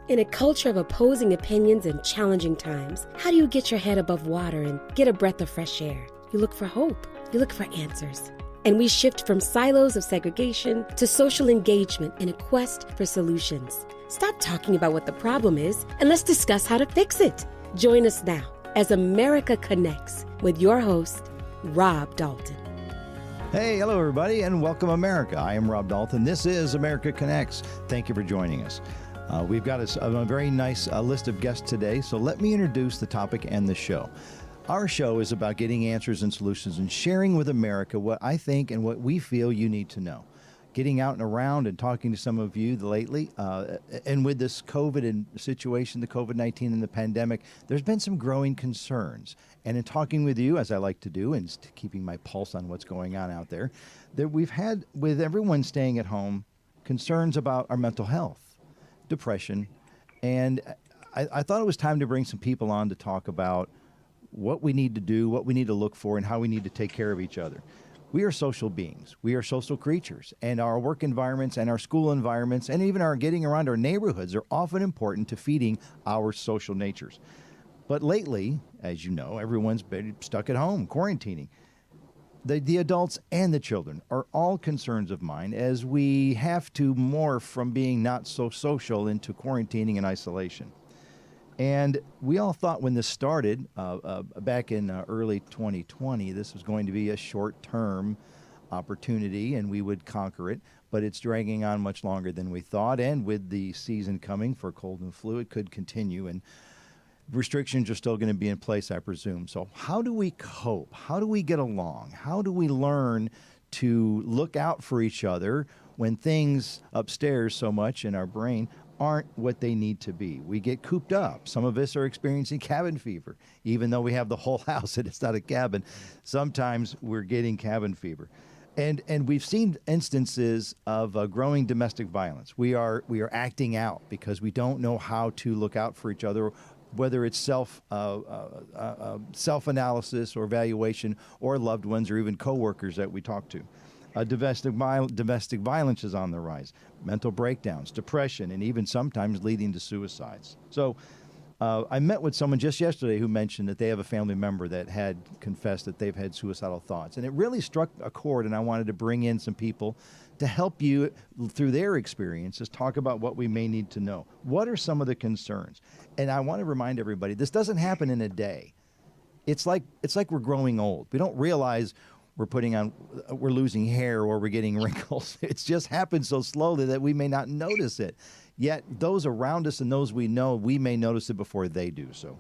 In a culture of opposing opinions and challenging times, how do you get your head above water and get a breath of fresh air? You look for hope. You look for answers. And we shift from silos of segregation to social engagement in a quest for solutions. Stop talking about what the problem is and let's discuss how to fix it. Join us now as America Connects with your host, Rob Dalton. Hey, hello everybody, and welcome America. I am Rob Dalton. This is America Connects. Thank you for joining us. We've got a very nice list of guests today, so let me introduce the topic and the show. Our show is about getting answers and solutions and sharing with America what I think and what we feel you need to know. Getting out and around and talking to some of you lately, and with this COVID situation, the COVID-19 and the pandemic, there's been some growing concerns. And in talking with you, as I like to do, and keeping my pulse on what's going on out there, that we've had, with everyone staying at home, concerns about our mental health, depression, and I thought it was time to bring some people on to talk about what we need to do, what we need to look for, and how we need to take care of each other. We are social beings. We are social creatures, and our work environments and our school environments and even our getting around our neighborhoods are often important to feeding our social natures. But lately, as you know, everyone's been stuck at home, quarantining. The adults and the children are all concerns of mine as we have to morph from being not so social into quarantining and isolation. And we all thought when this started back in early 2020, this was going to be a short-term opportunity and we would conquer it, but it's dragging on much longer than we thought. And with the season coming for cold and flu, it could continue, and restrictions are still going to be in place, I presume. So how do we cope? How do we get along? How do we learn to look out for each other when things upstairs so much in our brain aren't what they need to be? We get cooped up. Some of us are experiencing cabin fever. Even though we have the whole house and it's not a cabin, sometimes we're getting cabin fever. And we've seen instances of growing domestic violence. We are acting out because we don't know how to look out for each other, whether it's self-analysis or evaluation, or loved ones, or even coworkers that we talk to. Domestic violence is on the rise, mental breakdowns, depression, and even sometimes leading to suicides. So I met with someone just yesterday who mentioned that they have a family member that had confessed that they've had suicidal thoughts. And it really struck a chord, and I wanted to bring in some people to help you through their experiences, talk about what we may need to know. What are some of the concerns? And I want to remind everybody, this doesn't happen in a day. It's like we're growing old. We don't realize we're losing hair or we're getting wrinkles. It's just happened so slowly that we may not notice it. Yet those around us and those we know, we may notice it before they do. So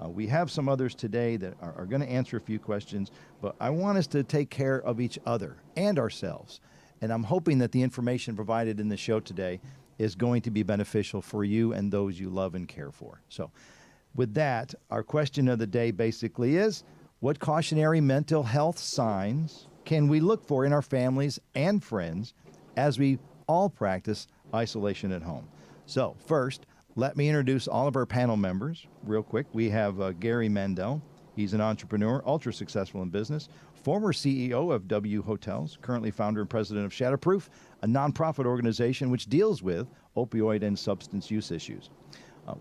we have some others today that are going to answer a few questions, but I want us to take care of each other and ourselves. And I'm hoping that the information provided in the show today is going to be beneficial for you and those you love and care for. So with that, our question of the day basically is, what cautionary mental health signs can we look for in our families and friends as we all practice isolation at home? So first, let me introduce all of our panel members real quick. We have Gary Mandel. He's an entrepreneur, ultra successful in business, former CEO of W Hotels, currently founder and president of Shatterproof, a nonprofit organization which deals with opioid and substance use issues.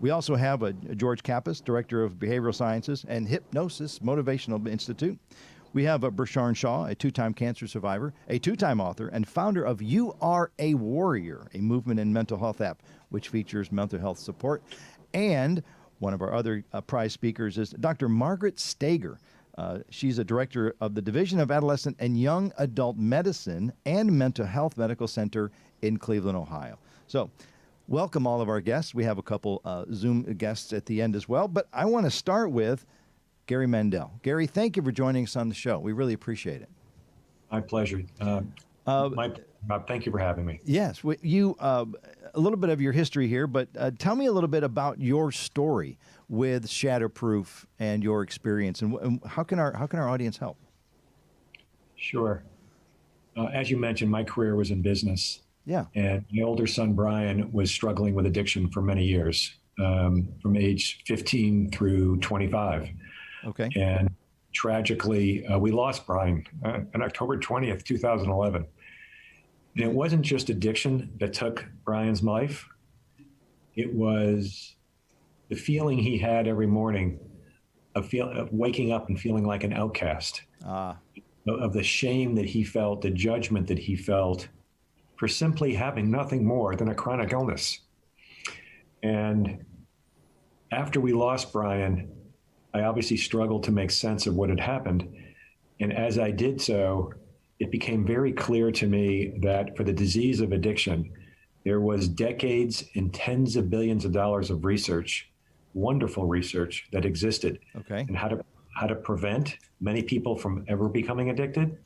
We also have George Kappas, director of behavioral sciences and hypnosis motivational institute. We have Bersharn Shaw, a two-time cancer survivor, a two-time author, and founder of You Are a Warrior, a movement and mental health app which features mental health support. And one of our other prize speakers is Dr. Margaret Stager. She's a director of the Division of Adolescent and Young Adult Medicine and Mental Health Medical Center in Cleveland, Ohio. So welcome all of our guests. We have a couple Zoom guests at the end as well, but I want to start with Gary Mandel. Gary, thank you for joining us on the show. We really appreciate it. My pleasure. Thank you for having me. Yes, a little bit of your history here, but tell me a little bit about your story with Shatterproof and your experience, and how can our audience help? Sure. As you mentioned, my career was in business. Yeah. And my older son, Brian, was struggling with addiction for many years, from age 15 through 25. Okay. And tragically, we lost Brian on October 20th, 2011. And it wasn't just addiction that took Brian's life. It was the feeling he had every morning of waking up and feeling like an outcast, of the shame that he felt, the judgment that he felt for simply having nothing more than a chronic illness. And after we lost Brian, I obviously struggled to make sense of what had happened. And as I did so, it became very clear to me that for the disease of addiction, there was decades and tens of billions of dollars of research, wonderful research that existed, and how to prevent many people from ever becoming addicted,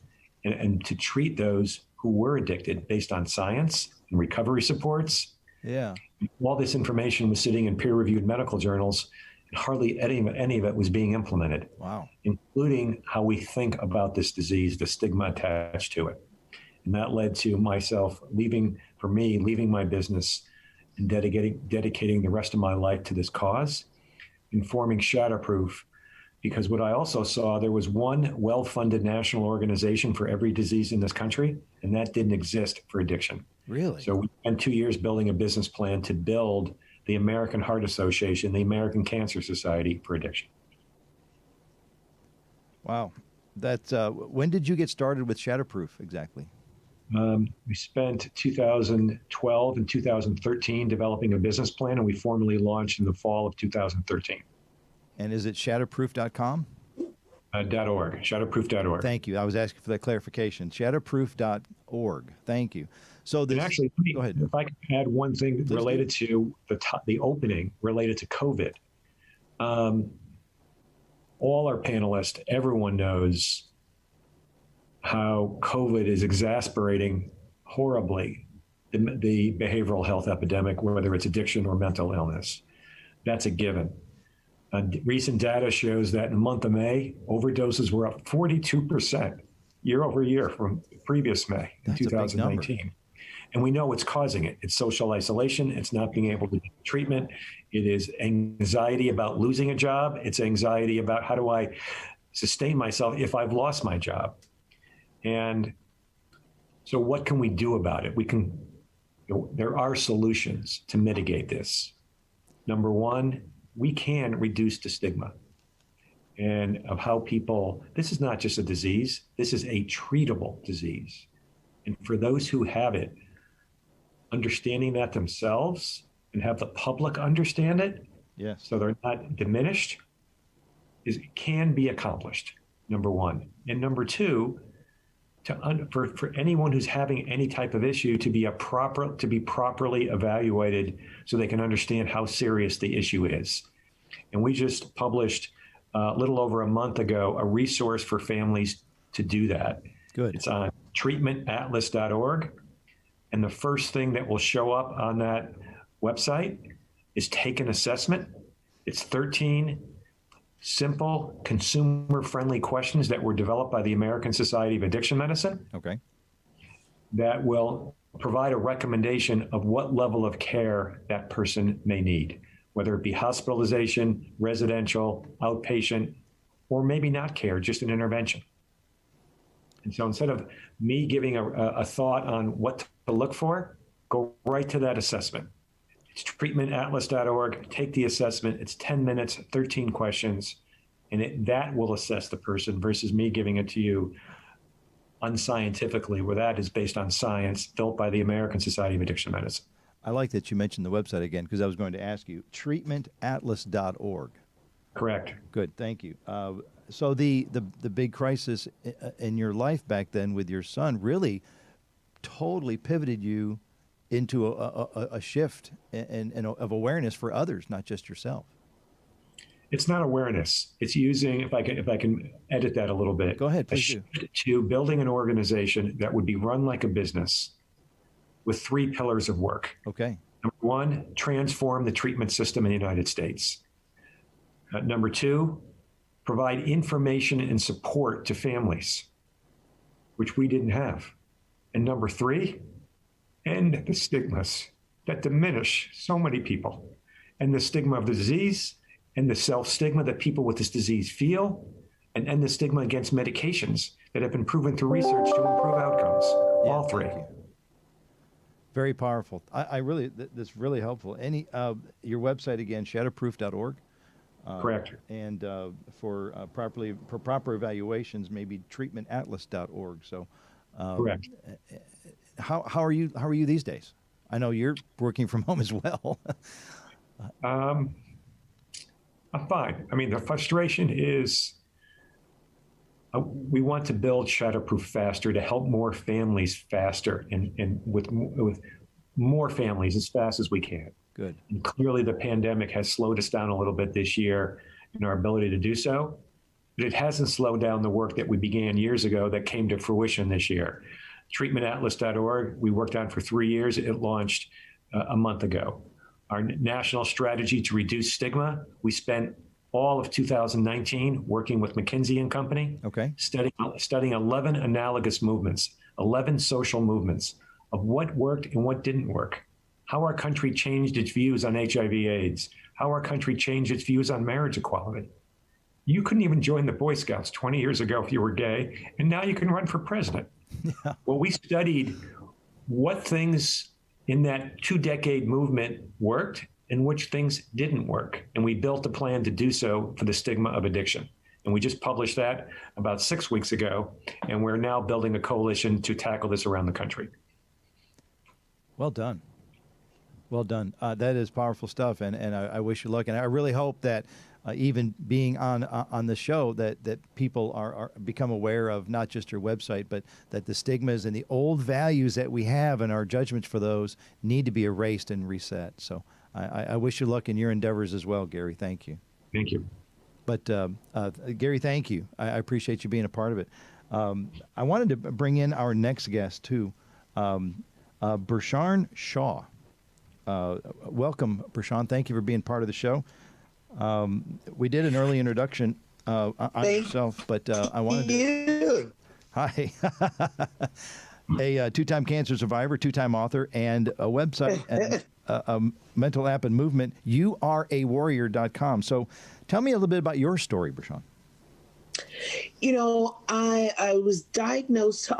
and to treat those who were addicted based on science and recovery supports. Yeah. All this information was sitting in peer-reviewed medical journals, and hardly any of it was being implemented. Wow. Including how we think about this disease, the stigma attached to it. And that led to myself leaving my business and dedicating the rest of my life to this cause and forming Shatterproof. Because what I also saw, there was one well-funded national organization for every disease in this country, and that didn't exist for addiction. Really? So we spent 2 years building a business plan to build the American Heart Association, the American Cancer Society for addiction. Wow. When did you get started with Shatterproof exactly? We spent 2012 and 2013 developing a business plan, and we formally launched in the fall of 2013. And is it shatterproof.com? .org, shatterproof.org. Thank you. I was asking for that clarification. Shatterproof.org. Thank you. So this, and actually, go ahead. If I could add one thing related to the opening related to COVID. All our panelists, everyone knows how COVID is exasperating horribly the behavioral health epidemic, whether it's addiction or mental illness. That's a given. Recent data shows that in the month of May, overdoses were up 42% year over year from previous May in 2019. And we know what's causing it. It's social isolation. It's not being able to get treatment. It is anxiety about losing a job. It's anxiety about how do I sustain myself if I've lost my job. And so what can we do about it? There are solutions to mitigate this. Number one, we can reduce the stigma and of how people, this is not just a disease, this is a treatable disease. And for those who have it, understanding that themselves and have the public understand it, yes, so they're not diminished, can be accomplished, number one. And number two, for anyone who's having any type of issue to be properly evaluated so they can understand how serious the issue is. And we just published a little over a month ago a resource for families to do that. Good. It's on treatmentatlas.org. And the first thing that will show up on that website is take an assessment. It's 13 simple, consumer-friendly questions that were developed by the American Society of Addiction Medicine. Okay. That will provide a recommendation of what level of care that person may need, whether it be hospitalization, residential, outpatient, or maybe not care, just an intervention. And so instead of me giving a thought on what to look for, go right to that assessment. It's treatmentatlas.org. Take the assessment. It's 10 minutes, 13 questions, and that will assess the person versus me giving it to you unscientifically, where that is based on science built by the American Society of Addiction Medicine. I like that you mentioned the website again because I was going to ask you, treatmentatlas.org. Correct. Good, thank you. So the big crisis in your life back then with your son really totally pivoted you into a shift of awareness for others, not just yourself. It's not awareness. It's using, if I can edit that a little bit. Go ahead, please do. To building an organization that would be run like a business with 3 pillars of work. Okay. Number one, transform the treatment system in the United States. Number two, provide information and support to families, which we didn't have. And number three, end the stigmas that diminish so many people, and the stigma of the disease and the self-stigma that people with this disease feel, and end the stigma against medications that have been proven through research to improve outcomes. All three. Very powerful. I really, that's really helpful. Your website again, shatterproof.org. Correct. And for proper evaluations, maybe treatmentatlas.org. So, Correct. how are you these days? I know you're working from home as well. I'm fine. I mean, the frustration is we want to build Shatterproof faster to help more families faster and with more families as fast as we can. Good. And clearly, the pandemic has slowed us down a little bit this year in our ability to do so. But it hasn't slowed down the work that we began years ago that came to fruition this year. Treatmentatlas.org, we worked on for 3 years. It launched a month ago. Our national strategy to reduce stigma, we spent all of 2019 working with McKinsey & Company, studying 11 analogous movements, 11 social movements of what worked and what didn't work. How our country changed its views on HIV/AIDS, how our country changed its views on marriage equality. You couldn't even join the Boy Scouts 20 years ago if you were gay, and now you can run for president. Yeah. Well, we studied what things in that 2-decade movement worked and which things didn't work. And we built a plan to do so for the stigma of addiction. And we just published that about 6 weeks ago, and we're now building a coalition to tackle this around the country. Well done. Well done. That is powerful stuff, and I wish you luck. And I really hope that even being on the show, that people are become aware of not just your website, but that the stigmas and the old values that we have and our judgments for those need to be erased and reset. So I wish you luck in your endeavors as well, Gary. Thank you. Thank you. But Gary, thank you. I appreciate you being a part of it. I wanted to bring in our next guest too, Bersharn Shaw. Welcome, Bersharn. Thank you for being part of the show. We did an early introduction on yourself, but I wanted to. Hi. A two-time cancer survivor, two-time author, and a website, and a mental app and movement, yourawarrior.com. So tell me a little bit about your story, Bersharn. You know, I was diagnosed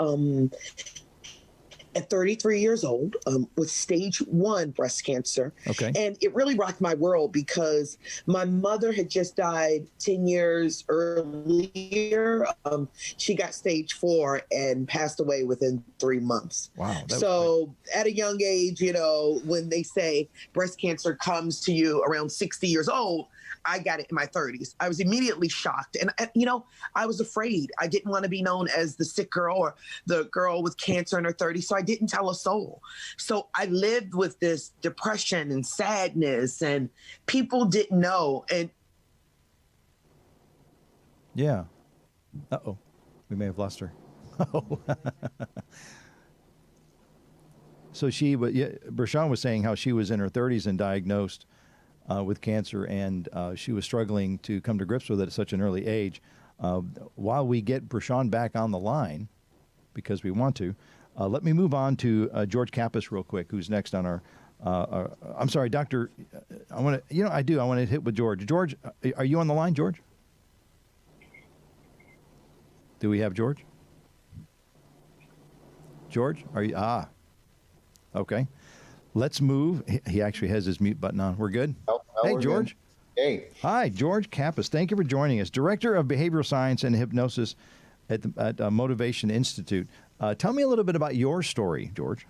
at 33 years old with stage 1 breast cancer. Okay. And it really rocked my world because my mother had just died 10 years earlier. She got stage 4 and passed away within 3 months. Wow. So at a young age, you know, when they say breast cancer comes to you around 60 years old, I got it in my 30s. I was immediately shocked. And, you know, I was afraid. I didn't want to be known as the sick girl or the girl with cancer in her 30s. So I didn't tell a soul. So I lived with this depression and sadness, and people didn't know. And yeah. Uh-oh. We may have lost her. So Bersharn was saying how she was in her 30s and diagnosed with cancer, and she was struggling to come to grips with it at such an early age. While we get Bersharn back on the line, because we want to, let me move on to George Kappas real quick, who's next on our I'm sorry, Doctor. I want to hit with George. George, are you on the line, George? Do we have George? George, are you? Okay. Let's move. He actually has his mute button on. We're good? Hey, George. Good. Hey. Hi, George Kappas. Thank you for joining us. Director of Behavioral Science and Hypnosis at Motivation Institute. Tell me a little bit about your story, George.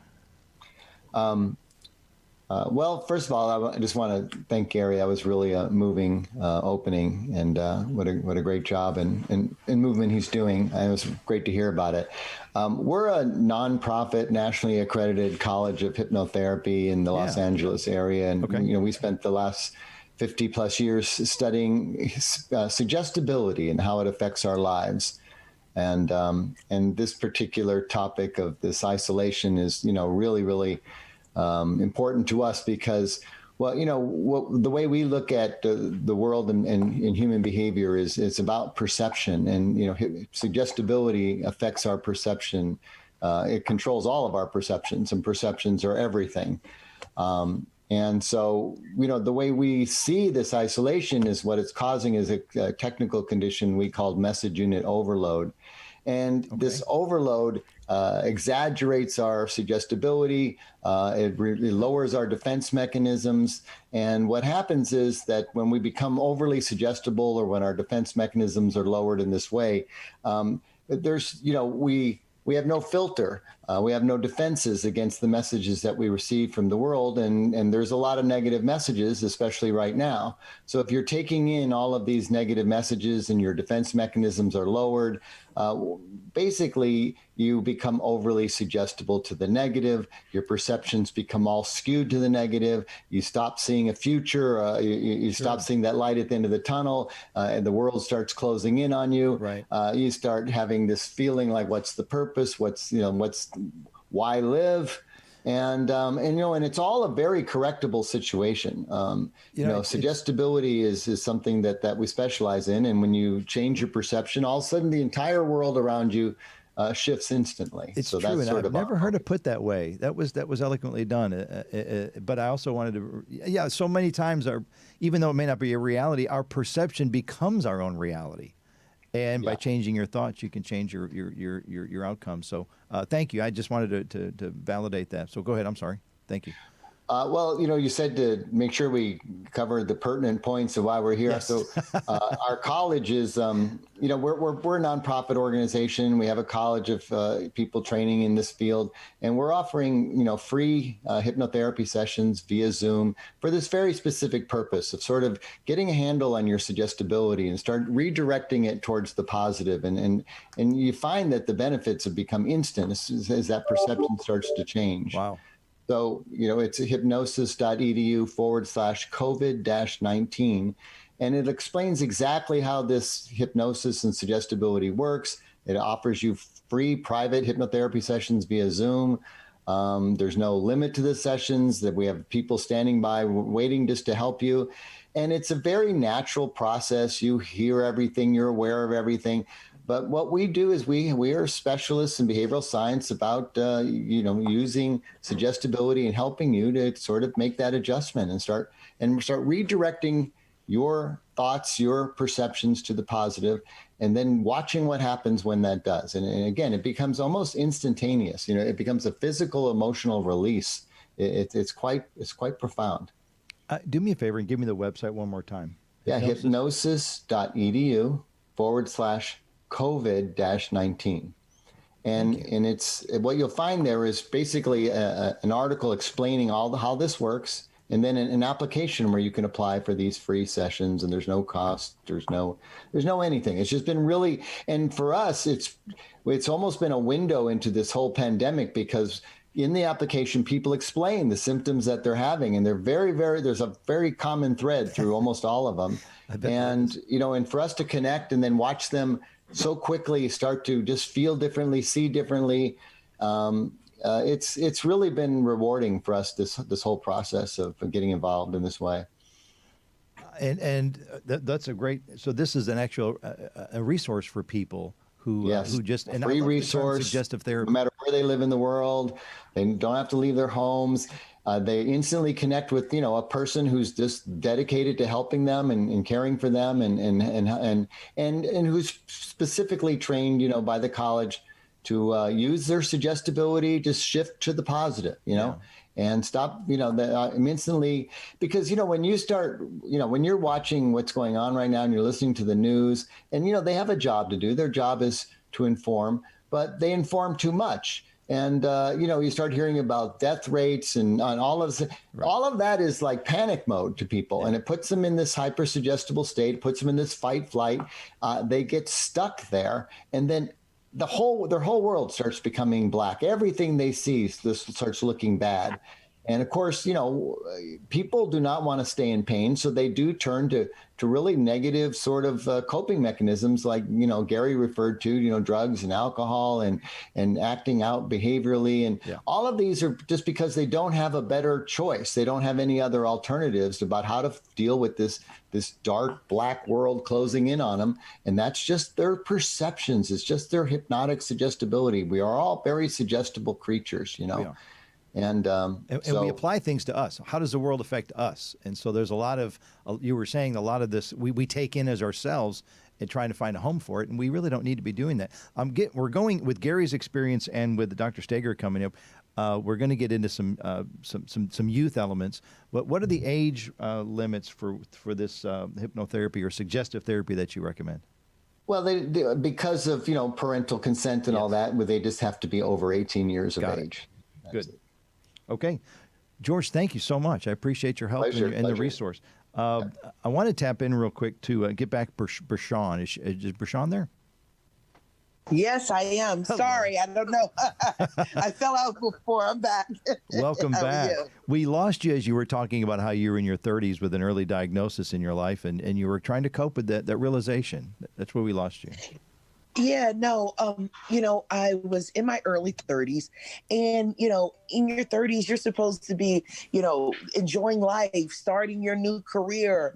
Well, first of all, I just want to thank Gary. That was really a moving opening, and what a great job and movement he's doing. It was great to hear about it. We're a nonprofit, nationally accredited college of hypnotherapy in the Los Angeles area, and we spent the last 50 plus years studying suggestibility and how it affects our lives. And this particular topic of this isolation is, really important to us because, the way we look at the world and human behavior is it's about perception, and suggestibility affects our perception. It controls all of our perceptions, and perceptions are everything. And so, the way we see this isolation is what it's causing is a technical condition we call message unit overload. And this overload exaggerates our suggestibility. It lowers our defense mechanisms. And what happens is that when we become overly suggestible, or when our defense mechanisms are lowered in this way, we have no filter. We have no defenses against the messages that we receive from the world. And there's a lot of negative messages, especially right now. So if you're taking in all of these negative messages and your defense mechanisms are lowered, basically you become overly suggestible to the negative. Your perceptions become all skewed to the negative. You stop seeing a future. You stop seeing that light at the end of the tunnel, and the world starts closing in on you. Right. You start having this feeling like, what's the purpose? Why live? And it's all a very correctable situation. Suggestibility is something that we specialize in. And when you change your perception, all of a sudden the entire world around you shifts instantly. It's true, and I've never heard it put that way. That was eloquently done. But I also wanted to, so many times, even though it may not be a reality, our perception becomes our own reality. And by changing your thoughts, you can change your outcome. So thank you. I just wanted to validate that. So go ahead. I'm sorry. Thank you. You said to make sure we cover the pertinent points of why we're here. Yes. So our college is, we're a nonprofit organization. We have a college of people training in this field, and we're offering, free hypnotherapy sessions via Zoom for this very specific purpose of sort of getting a handle on your suggestibility and start redirecting it towards the positive. And you find that the benefits have become instant as that perception starts to change. Wow. So, it's hypnosis.edu/COVID-19, and it explains exactly how this hypnosis and suggestibility works. It offers you free private hypnotherapy sessions via Zoom. There's no limit to the sessions, that we have people standing by waiting just to help you. And it's a very natural process. You hear everything, you're aware of everything. But what we do is we are specialists in behavioral science about, using suggestibility and helping you to sort of make that adjustment and start redirecting your thoughts, your perceptions to the positive, and then watching what happens when that does. And again, it becomes almost instantaneous. It becomes a physical, emotional release. It's quite profound. Do me a favor and give me the website one more time. Yeah, hypnosis.edu/COVID-19. And it's what you'll find there is basically an article explaining how this works, and then an application where you can apply for these free sessions, and there's no cost, there's no anything. It's just been really, and for us, it's almost been a window into this whole pandemic, because in the application, people explain the symptoms that they're having, and they're there's a very common thread through almost all of them. And, and for us to connect and then watch them so quickly start to just feel differently, see differently, it's really been rewarding for us, this whole process of getting involved in this way. And that's a great, so this is an actual a resource for people who just, and free resource, suggestive therapy. No matter where they live in the world, they don't have to leave their homes. They instantly connect with, a person who's just dedicated to helping them and caring for them, and who's specifically trained, by the college to use their suggestibility to shift to the positive, and stop, instantly, because, when you start, when you're watching what's going on right now and you're listening to the news, and, they have a job to do. Their job is to inform, but they inform too much. And, you start hearing about death rates and all of this. Right. All of that is like panic mode to people. Yeah. And it puts them in this hyper-suggestible state, puts them in this fight-flight. They get stuck there. And then their whole world starts becoming black. Everything they see starts looking bad. And of course, people do not want to stay in pain. So they do turn to really negative sort of coping mechanisms, like, Gary referred to, drugs and alcohol and acting out behaviorally. And all of these are just because they don't have a better choice. They don't have any other alternatives about how to deal with this dark black world closing in on them. And that's just their perceptions. It's just their hypnotic suggestibility. We are all very suggestible creatures, And we apply things to us. How does the world affect us? And so there's a lot of, you were saying a lot of this we take in as ourselves and trying to find a home for it, and we really don't need to be doing that. We're going with Gary's experience and with Dr. Steger coming up. We're going to get into some youth elements. But what are the age limits for this hypnotherapy or suggestive therapy that you recommend? Well, they because of parental consent and all that, they just have to be over 18 years of age. Good. Okay. George, thank you so much. I appreciate your help and the resource. I want to tap in real quick to get back Brashawn. Is Brashawn there? Yes, I am. Hello. Sorry, I don't know. I fell out before. I'm back. Welcome back. We lost you as you were talking about how you were in your 30s with an early diagnosis in your life, and you were trying to cope with that realization. That's where we lost you. Yeah, no, I was in my early 30s, and, in your 30s, you're supposed to be, enjoying life, starting your new career,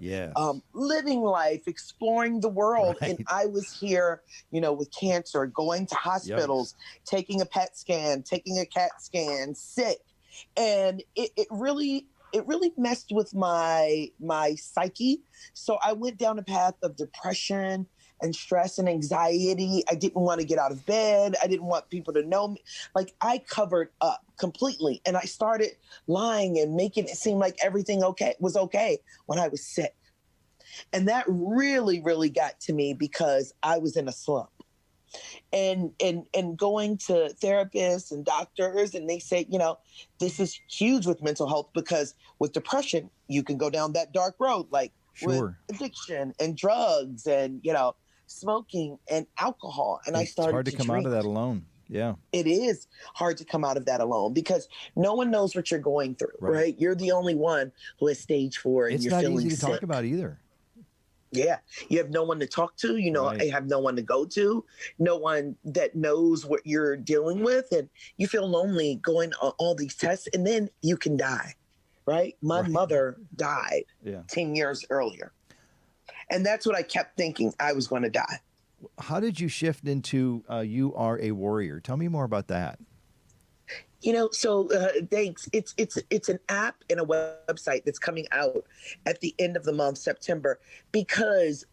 living life, exploring the world. Right. And I was here, with cancer, going to hospitals, taking a PET scan, taking a CAT scan, sick. And it really messed with my psyche. So I went down a path of depression and stress and anxiety. I didn't want to get out of bed. I didn't want people to know me. Like, I covered up completely. And I started lying and making it seem like everything was okay when I was sick. And that really, really got to me because I was in a slump. And going to therapists and doctors, and they say, this is huge with mental health, because with depression, you can go down that dark road, like with addiction and drugs and, smoking and alcohol. And I started It's hard to come out of that alone. Yeah. It is hard to come out of that alone because no one knows what you're going through, right? You're the only one who has stage 4 and you're feeling sick. It's not easy to talk about either. Yeah. You have no one to talk to, I have no one to go to, no one that knows what you're dealing with. And you feel lonely going on all these tests, and then you can die, right? My mother died 10 years earlier. And that's what I kept thinking, I was going to die. How did you shift into you are a warrior? Tell me more about that. Thanks. It's an app and a website that's coming out at the end of the month, September, because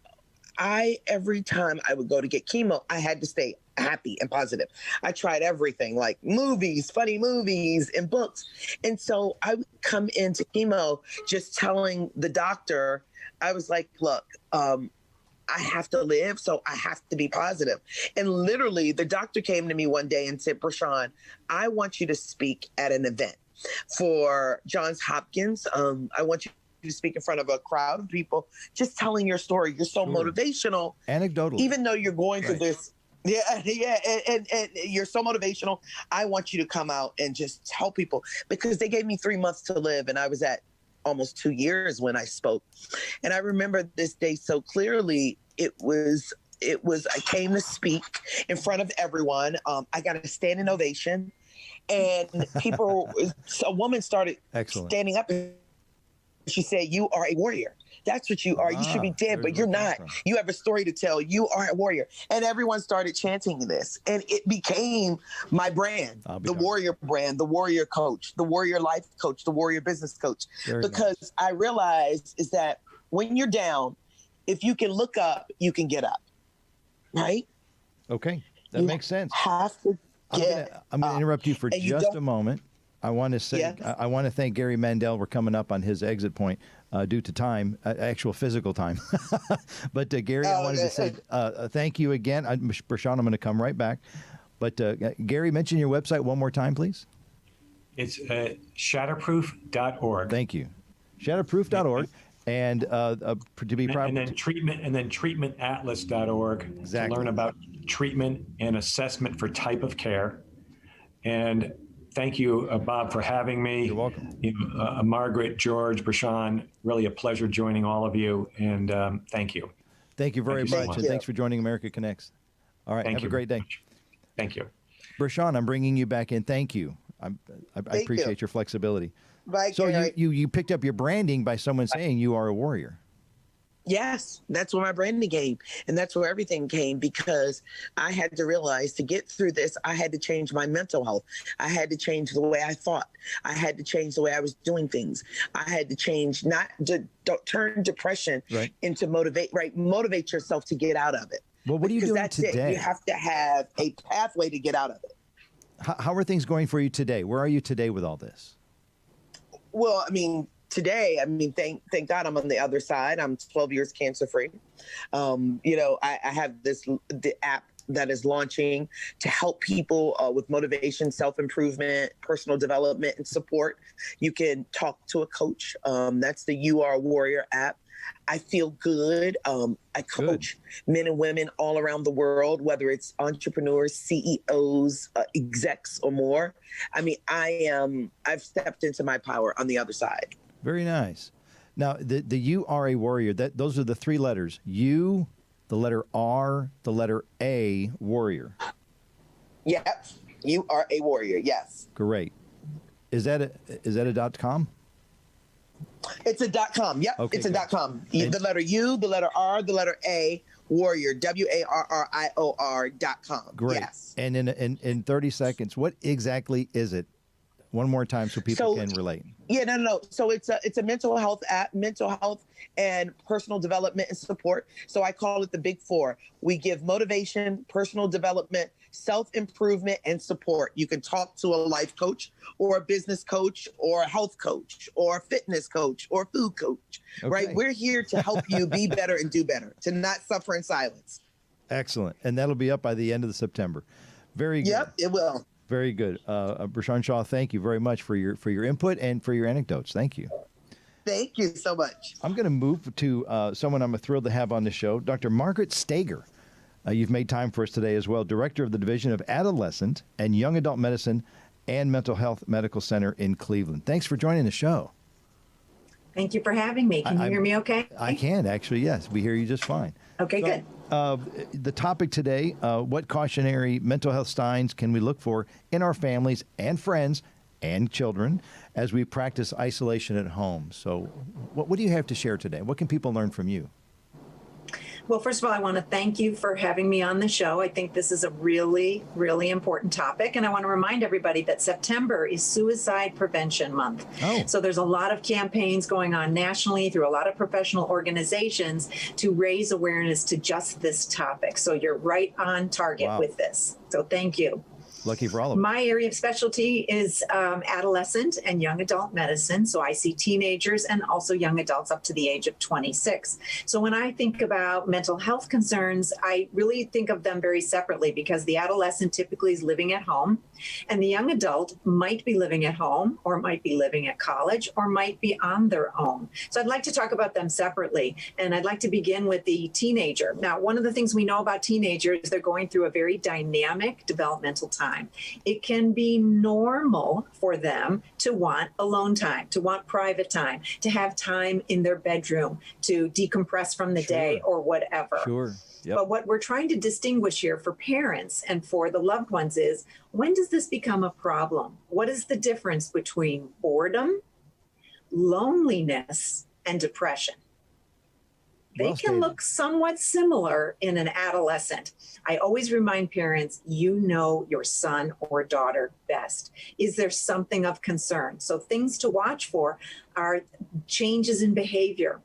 every time I would go to get chemo, I had to stay happy and positive. I tried everything, like movies, funny movies, and books. And so I would come into chemo just telling the doctor, I was like, look, I have to live, so I have to be positive. And literally, the doctor came to me one day and said, Brashawn, I want you to speak at an event for Johns Hopkins. I want you to speak in front of a crowd of people, just telling your story. You're so motivational. Anecdotal. Even though you're going through this. And you're so motivational. I want you to come out and just tell people, because they gave me 3 months to live, and I was at almost 2 years when I spoke. And I remember this day so clearly. It was I came to speak in front of everyone. I got a standing ovation, and a woman started standing up, and she said, "You are a warrior. That's what you are. You should be dead, but you're not. You have a story to tell. You are a warrior." And everyone started chanting this. And it became my brand, the warrior brand, the warrior coach, the warrior life coach, the warrior business coach. Because I realized is that when you're down, if you can look up, you can get up. Right? Okay. That makes sense. Have to I'm going to interrupt you for just a moment. I want to say, I want to thank Gary Mandel. We're coming up on his exit point due to time, actual physical time. But Gary, I wanted to say thank you again. Brashawn, I'm going to come right back. But Gary, mention your website one more time, please. It's shatterproof.org. Thank you. Shatterproof.org. And to be proper. And then treatmentatlas.org to learn about treatment and assessment for type of care. And thank you, Bob, for having me. You're welcome. Margaret, George, Brashawn, really a pleasure joining all of you. And thank you. Thank you very much. And thanks for joining America Connects. All right. Have a great day. Thank you. Brashawn, I'm bringing you back in. Thank you. I appreciate your flexibility. Bye, so you picked up your branding by someone saying you are a warrior. Yes, that's where my branding came. And that's where everything came, because I had to realize to get through this, I had to change my mental health. I had to change the way I thought. I had to change the way I was doing things. I had to change, not to don't turn depression into motivate yourself to get out of it. Well, what are you doing that's today? You have to have a pathway to get out of it. How are things going for you today? Where are you today with all this? Well, today, thank God I'm on the other side. I'm 12 years cancer free. I have the app that is launching to help people with motivation, self-improvement, personal development, and support. You can talk to a coach. That's the You Are a Warrior app. I feel good. I coach men and women all around the world, whether it's entrepreneurs, CEOs, execs, or more. I've stepped into my power on the other side. Very nice. Now, the You Are a Warrior, those are the three letters. You, the letter R, the letter A, warrior. Yep. You are a warrior. Yes. Great. Is that a .com? It's a .com. Yep. Okay, it's a .com. The letter U, the letter R, the letter A, warrior, WARRIOR.com. Great. Yes. And in 30 seconds, what exactly is it? One more time so people can relate. Yeah, no. So it's a mental health app, mental health and personal development and support. So I call it the Big Four. We give motivation, personal development, self-improvement, and support. You can talk to a life coach or a business coach or a health coach or a fitness coach or food coach, right? We're here to help you be better and do better, to not suffer in silence. Excellent. And that'll be up by the end of September. Very good. Yep, it will. Very good. Brashan Shaw, thank you very much for your input and for your anecdotes. Thank you. Thank you so much. I'm going to move to someone I'm thrilled to have on the show, Dr. Margaret Stager. You've made time for us today as well, Director of the Division of Adolescent and Young Adult Medicine and Mental Health Medical Center in Cleveland. Thanks for joining the show. Thank you for having me. Can you hear me okay? I can, actually, yes. We hear you just fine. Okay, good. The topic today, what cautionary mental health signs can we look for in our families and friends and children as we practice isolation at home? So what do you have to share today? What can people learn from you? Well, first of all, I want to thank you for having me on the show. I think this is a really, really important topic. And I want to remind everybody that September is Suicide Prevention Month. Oh. So there's a lot of campaigns going on nationally through a lot of professional organizations to raise awareness to just this topic. So you're right on target with this. So thank you. Lucky for all of us. My area of specialty is adolescent and young adult medicine. So I see teenagers and also young adults up to the age of 26. So when I think about mental health concerns, I really think of them very separately because the adolescent typically is living at home and the young adult might be living at home or might be living at college or might be on their own. So I'd like to talk about them separately. And I'd like to begin with the teenager. Now, one of the things we know about teenagers is they're going through a very dynamic developmental time. It can be normal for them to want alone time, to want private time, to have time in their bedroom, to decompress from the day or whatever. Sure. Yep. But what we're trying to distinguish here for parents and for the loved ones is, when does this become a problem? What is the difference between boredom, loneliness, and depression? They can look somewhat similar in an adolescent. I always remind parents, you know your son or daughter best. Is there something of concern? So things to watch for are changes in behavior,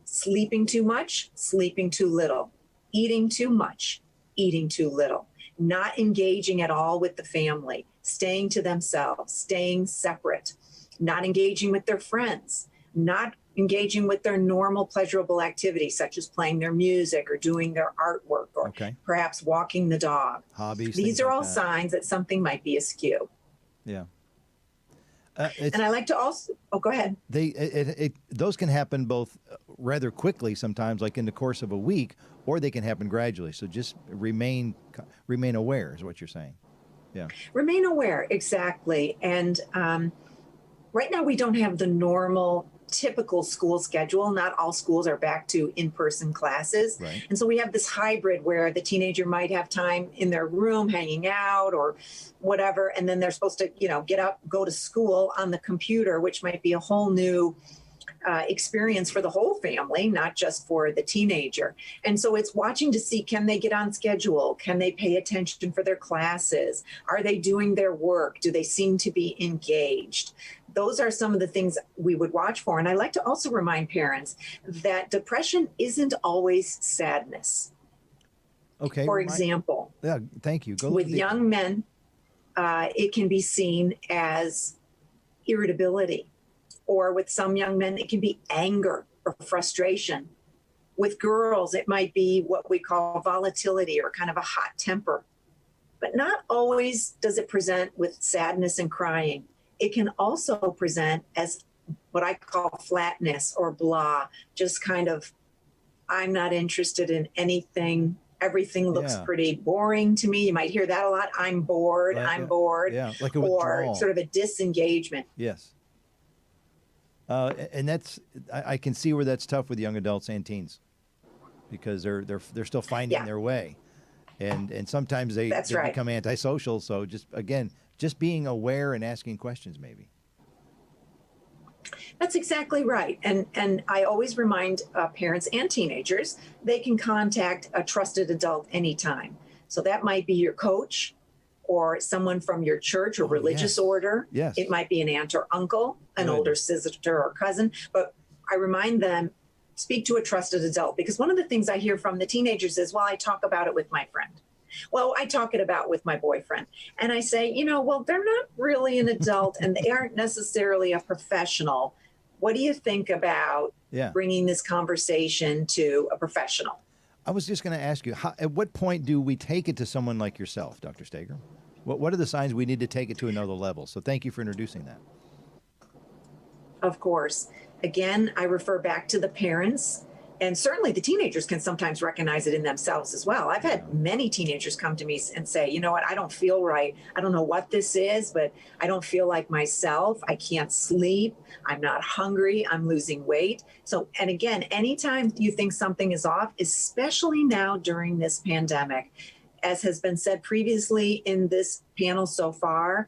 sleeping too much, sleeping too little, eating too much, eating too little, not engaging at all with the family, staying to themselves, staying separate, not engaging with their friends, not engaging with their normal pleasurable activities, such as playing their music or doing their artwork or perhaps walking the dog. Hobbies. These are all signs that something might be askew. Yeah. And I like to also, go ahead. Those can happen both rather quickly sometimes, like in the course of a week, or they can happen gradually. So just remain aware is what you're saying. Yeah. Remain aware, exactly. And right now we don't have the normal typical school schedule. Not all schools are back to in-person classes. Right. And so we have this hybrid where the teenager might have time in their room hanging out or whatever, and then they're supposed to, get up, go to school on the computer, which might be a whole new experience for the whole family, not just for the teenager. And so it's watching to see, can they get on schedule? Can they pay attention for their classes? Are they doing their work? Do they seem to be engaged? Those are some of the things we would watch for. And I like to also remind parents that depression isn't always sadness. Okay. For example, yeah, thank you. Go with young men, it can be seen as irritability, or with some young men, it can be anger or frustration. With girls, it might be what we call volatility or kind of a hot temper. But not always does it present with sadness and crying. It can also present as what I call flatness or blah, just kind of, I'm not interested in anything. Everything looks pretty boring to me. You might hear that a lot. I'm bored. I'm bored. Yeah, like a withdrawal. Or sort of a disengagement. Yes. And that's, I can see where that's tough with young adults and teens, because they're still finding their way, and sometimes they become antisocial. So just being aware and asking questions, maybe. That's exactly right. And I always remind parents and teenagers, they can contact a trusted adult anytime. So that might be your coach or someone from your church or religious order. Yes. It might be an aunt or uncle, an older sister or cousin. But I remind them, speak to a trusted adult, because one of the things I hear from the teenagers is, well, I talk about it with my friend. Well, I talk it about with my boyfriend. And I say, well, they're not really an adult and they aren't necessarily a professional. What do you think about bringing this conversation to a professional? I was just going to ask you, at what point do we take it to someone like yourself, Dr. Steger? What are the signs we need to take it to another level? So thank you for introducing that. Of course. Again, I refer back to the parents. And certainly the teenagers can sometimes recognize it in themselves as well. I've had many teenagers come to me and say, you know what, I don't feel right. I don't know what this is, but I don't feel like myself. I can't sleep. I'm not hungry. I'm losing weight. So, and again, anytime you think something is off, especially now during this pandemic, as has been said previously in this panel so far,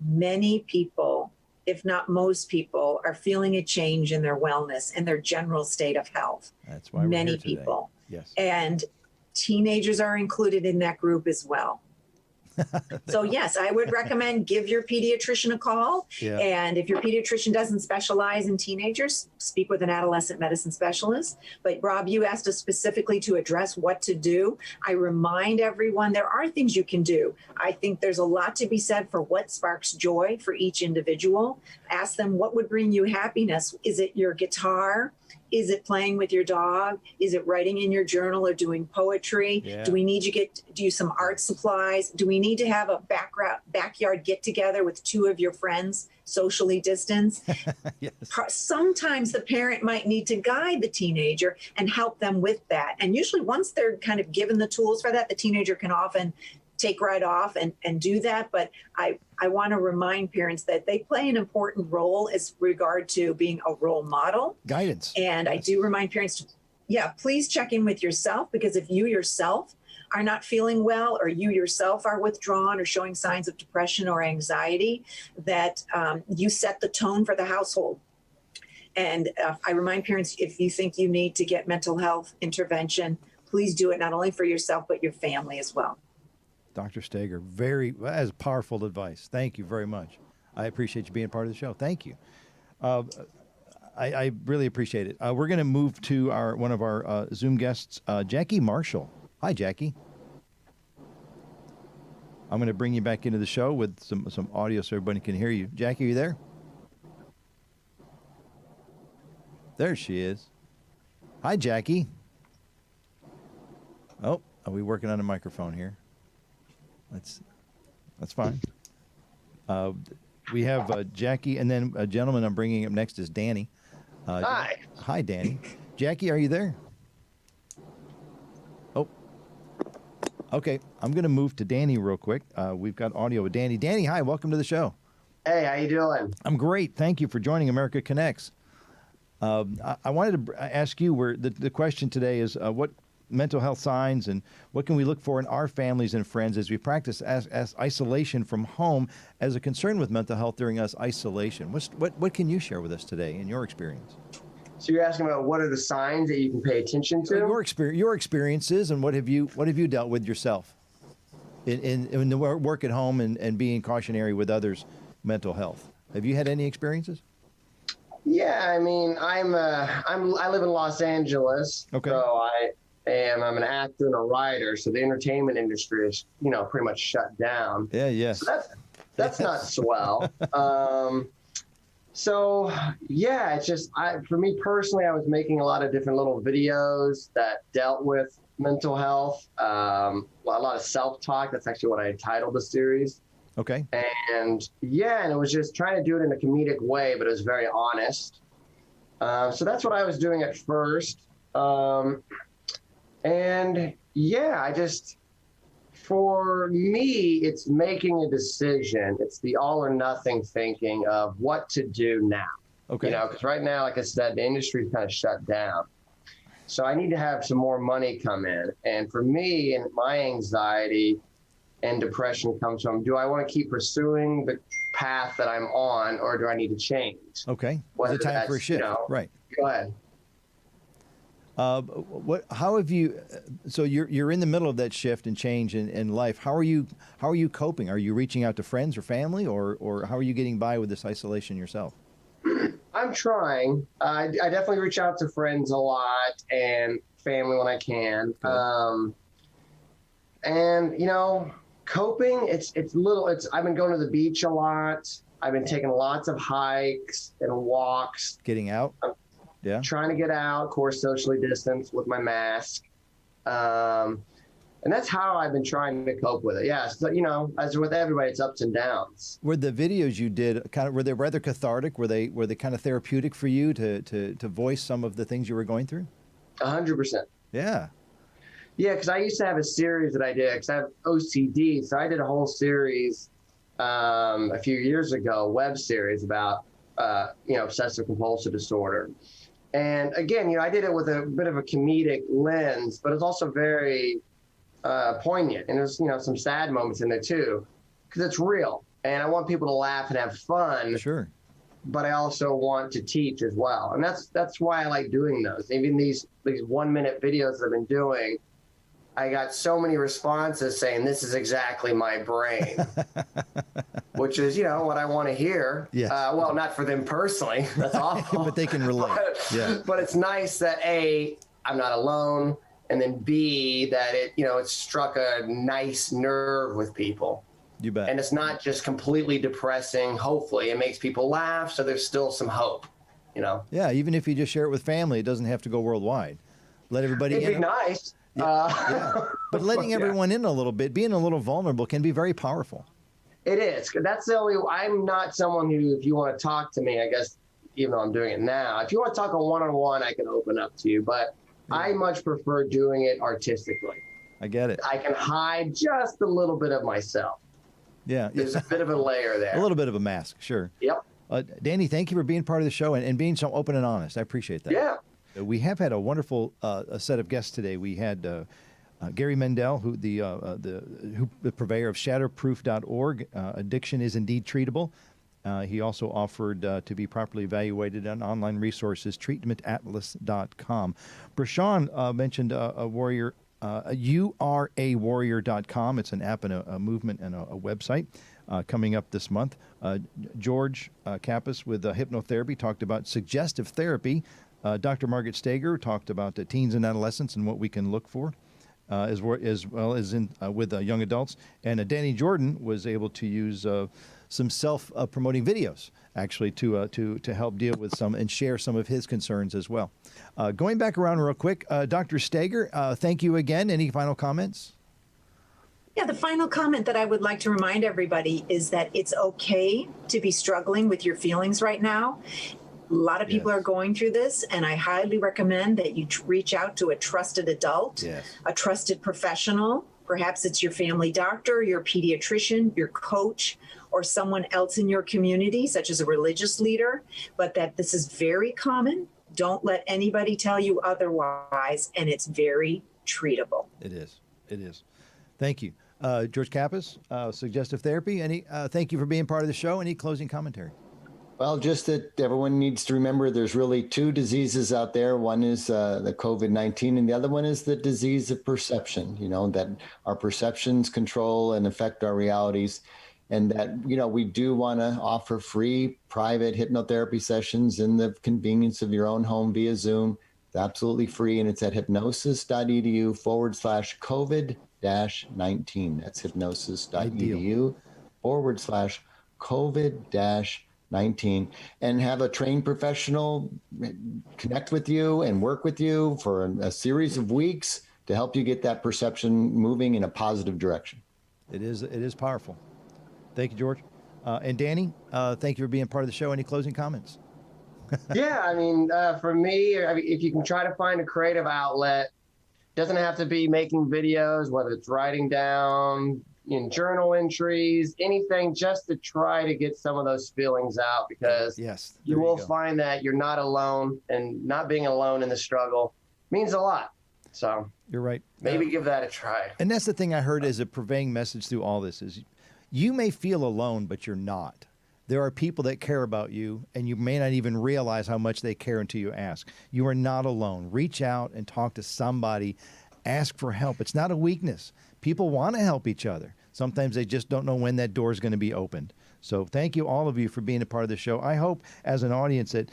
many people, if not most people, are feeling a change in their wellness and their general state of health. That's why we're here today. People. Yes. And teenagers are included in that group as well. So yes, I would recommend give your pediatrician a call. Yeah. And if your pediatrician doesn't specialize in teenagers, speak with an adolescent medicine specialist. But Rob, you asked us specifically to address what to do. I remind everyone there are things you can do. I think there's a lot to be said for what sparks joy for each individual. Ask them, what would bring you happiness? Is it your guitar? Is it playing with your dog? Is it writing in your journal or doing poetry? Yeah. Do we need to get you some art supplies? Do we need to have a backyard get together with two of your friends, socially distanced? Yes. Sometimes the parent might need to guide the teenager and help them with that. And usually once they're kind of given the tools for that, the teenager can often take right off and do that. But I want to remind parents that they play an important role as regard to being a role model. Guidance. And I do remind parents to, please check in with yourself, because if you yourself are not feeling well, or you yourself are withdrawn or showing signs of depression or anxiety, that you set the tone for the household. And I remind parents, if you think you need to get mental health intervention, please do it not only for yourself, but your family as well. Dr. Steger, that is powerful advice. Thank you very much. I appreciate you being part of the show. Thank you. I really appreciate it. We're going to move to one of our Zoom guests, Jackie Marshall. Hi, Jackie. I'm going to bring you back into the show with some audio so everybody can hear you. Jackie, are you there? There she is. Hi, Jackie. Oh, are we working on a microphone here? That's fine. We have Jackie, and then a gentleman I'm bringing up next is Danny. Hi. Hi, Danny. Jackie, are you there? Oh. Okay, I'm going to move to Danny real quick. We've got audio with Danny. Danny, hi, welcome to the show. Hey, how you doing? I'm great. Thank you for joining America Connects. I wanted to ask you, where the question today is, what mental health signs and what can we look for in our families and friends as we practice as isolation from home as a concern with mental health during isolation? What can you share with us today in your experience? So you're asking about what are the signs that you can pay attention to? Your experiences, and what have you dealt with yourself in the work at home and being cautionary with others' mental health? Have you had any experiences? Yeah, I mean, I live in Los Angeles, okay. So I'm an actor and a writer, so the entertainment industry is, pretty much shut down. Yeah, yes. So that's not swell. So yeah, it's just for me personally, I was making a lot of different little videos that dealt with mental health, a lot of self-talk. That's actually what I titled the series. Okay. And yeah, and it was just trying to do it in a comedic way, but it was very honest. So that's what I was doing at first. And yeah, for me, it's making a decision. It's the all or nothing thinking of what to do now. Okay. Because right now, like I said, the industry's kind of shut down. So I need to have some more money come in. And for me, and my anxiety and depression comes from, do I want to keep pursuing the path that I'm on, or do I need to change? Okay. Is it time for a shift? Right. Go ahead. How have you? So you're in the middle of that shift and change in life. How are you coping? Are you reaching out to friends or family, or how are you getting by with this isolation yourself? I'm trying. I definitely reach out to friends a lot and family when I can. And coping. I've been going to the beach a lot. I've been taking lots of hikes and walks. Getting out. Yeah. Trying to get out, of course, socially distanced with my mask. And that's how I've been trying to cope with it. Yeah. So, as with everybody, it's ups and downs. Were the videos you did were they rather cathartic? Were they kind of therapeutic for you to voice some of the things you were going through? 100%. Yeah. Yeah. Because I used to have a series that I did, because I have OCD. So I did a whole series a few years ago, web series about, obsessive compulsive disorder. And again, I did it with a bit of a comedic lens, but it's also very poignant. And there's, some sad moments in there too, because it's real. And I want people to laugh and have fun. Sure. But I also want to teach as well. And that's why I like doing those. Even these 1 minute videos I've been doing, I got so many responses saying, this is exactly my brain, which is, what I want to hear. Yes. Well, not for them personally. That's awful. But they can relate. But it's nice that A, I'm not alone. And then B, that it struck a nice nerve with people. You bet. And it's not just completely depressing. Hopefully it makes people laugh. So there's still some hope, Yeah. Even if you just share it with family, it doesn't have to go worldwide. Let everybody It'd be nice. Yeah. But letting everyone in a little bit, being a little vulnerable can be very powerful. It is. That's the only, I'm not someone who, if you want to talk to me, I guess, even though I'm doing it now, if you want to talk one-on-one, I can open up to you. But I much prefer doing it artistically. I get it. I can hide just a little bit of myself. Yeah. There's a bit of a layer there. A little bit of a mask, sure. Yep. Danny, thank you for being part of the show and being so open and honest. I appreciate that. Yeah. We have had a wonderful set of guests today. We had Gary Mendel, who the purveyor of shatterproof.org. Addiction is indeed treatable. He also offered to be properly evaluated on online resources, treatmentatlas.com. Brashawn mentioned a warrior, YouAreAwarrior.com. It's an app and a movement and a website coming up this month. George Kappas with hypnotherapy talked about suggestive therapy. Dr. Margaret Stager talked about teens and adolescents and what we can look for, as well as with young adults. And Danny Jordan was able to use some self-promoting videos, actually, to help deal with some and share some of his concerns as well. Going back around real quick, Dr. Stager, thank you again. Any final comments? Yeah, the final comment that I would like to remind everybody is that it's okay to be struggling with your feelings right now. A lot of people are going through this, and I highly recommend that you reach out to a trusted adult, a trusted professional. Perhaps it's your family doctor, your pediatrician, your coach, or someone else in your community, such as a religious leader, but that this is very common. Don't let anybody tell you otherwise, and it's very treatable. It is. It is. Thank you. George Kappas, suggestive therapy. Thank you for being part of the show. Any closing commentary? Well, just that everyone needs to remember there's really two diseases out there. One is the COVID-19, and the other one is the disease of perception, that our perceptions control and affect our realities. And that, we do want to offer free private hypnotherapy sessions in the convenience of your own home via Zoom. It's absolutely free, and it's at hypnosis.edu/COVID-19. That's hypnosis.edu/COVID-19. And have a trained professional connect with you and work with you for a series of weeks to help you get that perception moving in a positive direction. It is powerful. Thank you, George. And Danny, thank you for being part of the show. Any closing comments? Yeah, for me, if you can try to find a creative outlet, doesn't have to be making videos, whether it's writing down, journal entries, anything, just to try to get some of those feelings out, because you will find that you're not alone, and not being alone in the struggle means a lot. So you're right. Maybe give that a try. And that's the thing I heard as a pervading message through all this is you may feel alone, but you're not. There are people that care about you, and you may not even realize how much they care until you ask. You are not alone. Reach out and talk to somebody. Ask for help. It's not a weakness. People want to help each other. Sometimes they just don't know when that door is going to be opened. So thank you, all of you, for being a part of the show. I hope, as an audience, that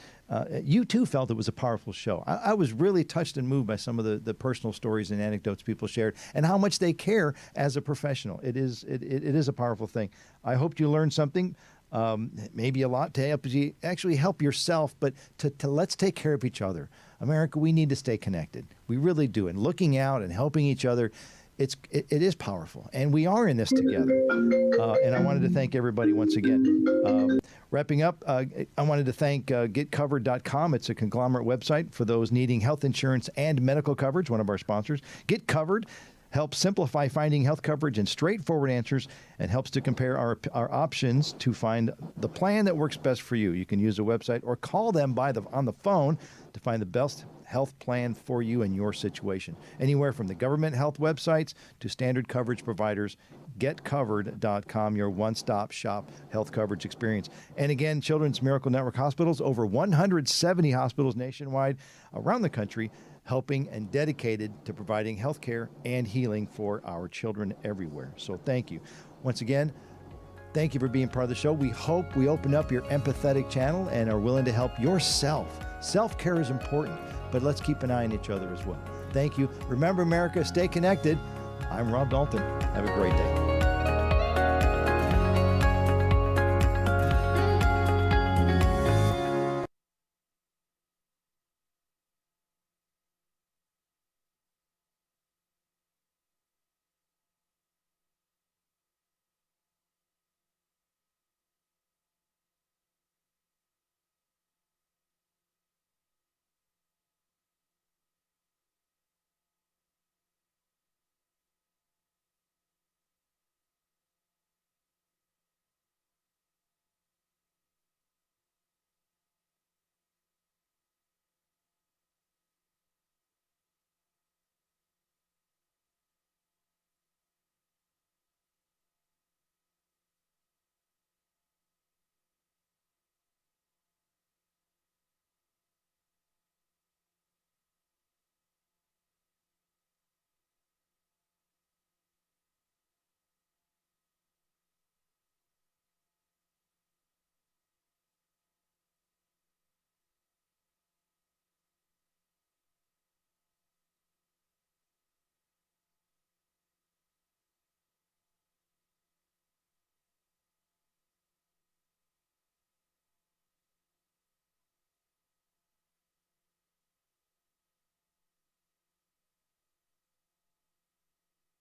you too felt it was a powerful show. I was really touched and moved by some of the personal stories and anecdotes people shared, and how much they care as a professional. It is a powerful thing. I hope you learned something. Maybe a lot to help you actually help yourself, but to let's take care of each other. America, we need to stay connected. We really do. And looking out and helping each other, it is powerful. And we are in this together. And I wanted to thank everybody once again. Wrapping up, I wanted to thank getcovered.com. It's a conglomerate website for those needing health insurance and medical coverage, one of our sponsors. Get Covered helps simplify finding health coverage and straightforward answers, and helps to compare our options to find the plan that works best for you. You can use the website or call them on the phone to find the best health plan for you and your situation. Anywhere from the government health websites to standard coverage providers, getcovered.com, your one-stop shop health coverage experience. And again, Children's Miracle Network Hospitals, over 170 hospitals nationwide around the country, helping and dedicated to providing health care and healing for our children everywhere. So thank you. Once again, thank you for being part of the show. We hope we open up your empathetic channel and are willing to help yourself. Self-care is important, but let's keep an eye on each other as well. Thank you. Remember, America, stay connected. I'm Rob Dalton. Have a great day.